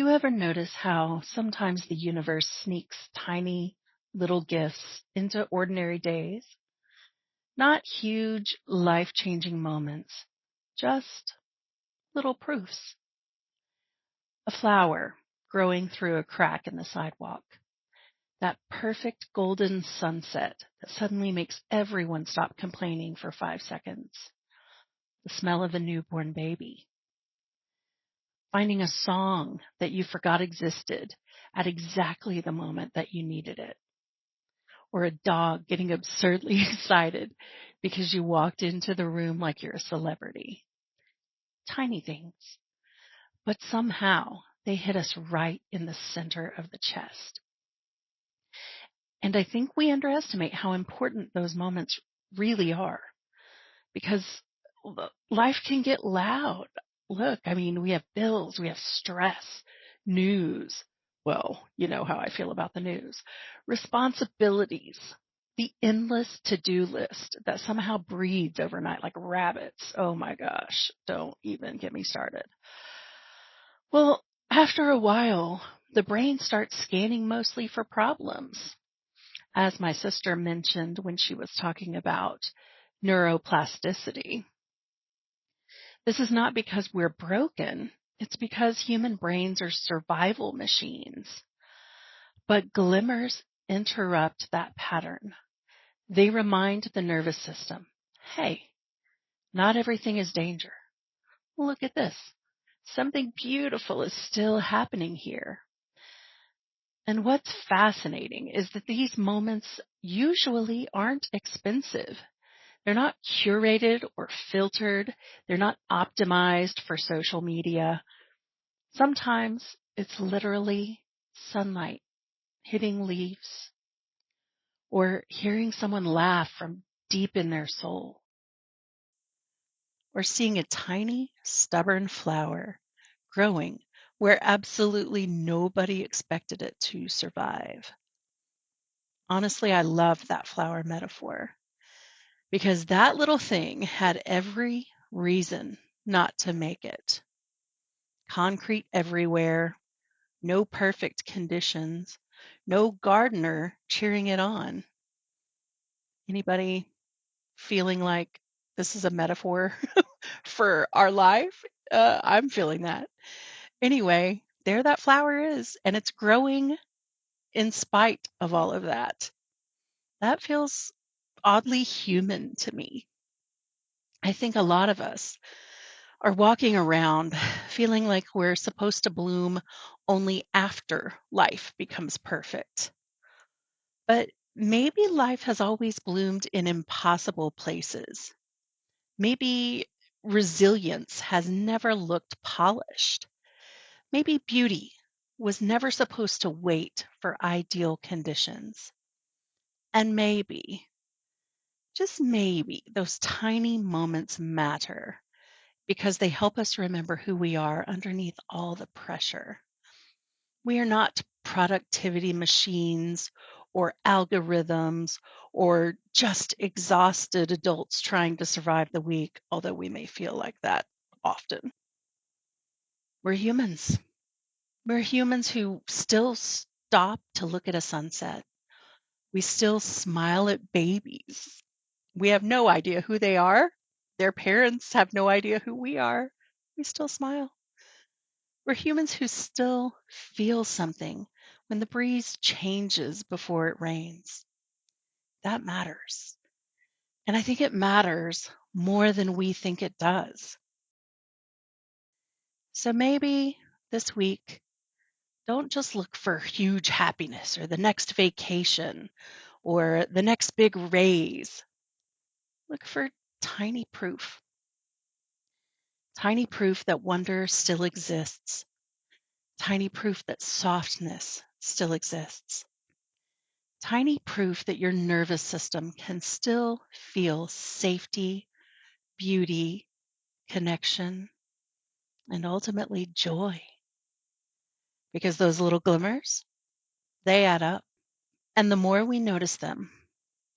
you ever notice how sometimes the universe sneaks tiny little gifts into ordinary days? Not huge, life changing moments, just little proofs. A flower growing through a crack in the sidewalk. That perfect golden sunset that suddenly makes everyone stop complaining for 5 seconds. The smell of a newborn baby. Finding a song that you forgot existed at exactly the moment that you needed it. Or a dog getting absurdly excited because you walked into the room like you're a celebrity. Tiny things, but somehow they hit us right in the center of the chest. And I think we underestimate how important those moments really are because life can get loud. Look, we have bills, we have stress, news. Well, you know how I feel about the news. Responsibilities, the endless to-do list that somehow breeds overnight like rabbits. Oh my gosh, don't even get me started. Well, after a while, the brain starts scanning mostly for problems. As my sister mentioned when she was talking about neuroplasticity. This is not because we're broken. It's because human brains are survival machines. But glimmers interrupt that pattern. They remind the nervous system, hey, not everything is danger. Look at this. Something beautiful is still happening here. And what's fascinating is that these moments usually aren't expensive. They're not curated or filtered. They're not optimized for social media. Sometimes it's literally sunlight hitting leaves or hearing someone laugh from deep in their soul or seeing a tiny, stubborn flower growing where absolutely nobody expected it to survive. Honestly, I love that flower metaphor because that little thing had every reason not to make it. Concrete everywhere, no perfect conditions, no gardener cheering it on. Anybody feeling like this is a metaphor for our life? I'm feeling that. Anyway, there that flower is, and it's growing in spite of all of that. That feels oddly human to me. I think a lot of us are walking around feeling like we're supposed to bloom only after life becomes perfect. But maybe life has always bloomed in impossible places. Maybe resilience has never looked polished. Maybe beauty was never supposed to wait for ideal conditions. And maybe, just maybe, those tiny moments matter because they help us remember who we are underneath all the pressure. We are not productivity machines or algorithms or just exhausted adults trying to survive the week, although we may feel like that often. We're humans. We're humans who still stop to look at a sunset. We still smile at babies. We have no idea who they are. Their parents have no idea who we are. We still smile. We're humans who still feel something when the breeze changes before it rains. That matters. And I think it matters more than we think it does. So maybe this week, don't just look for huge happiness or the next vacation or the next big raise. Look for tiny proof. Tiny proof that wonder still exists. Tiny proof that softness still exists. Tiny proof that your nervous system can still feel safety, beauty, connection, and ultimately joy. Because those little glimmers, they add up. And the more we notice them,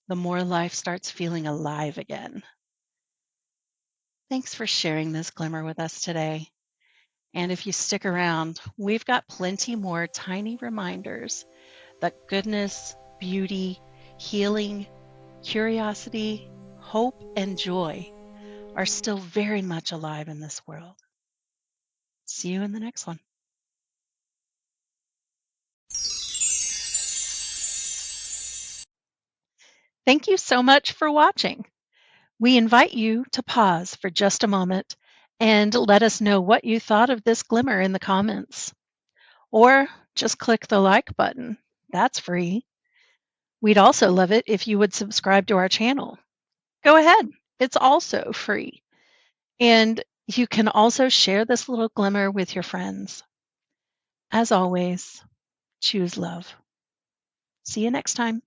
the more life starts feeling alive again. Thanks for sharing this glimmer with us today. And if you stick around, we've got plenty more tiny reminders that goodness, beauty, healing, curiosity, hope, and joy are still very much alive in this world. See you in the next one. Thank you so much for watching. We invite you to pause for just a moment and let us know what you thought of this glimmer in the comments. Or just click the like button. That's free. We'd also love it if you would subscribe to our channel. Go ahead. It's also free. And you can also share this little glimmer with your friends. As always, choose love. See you next time.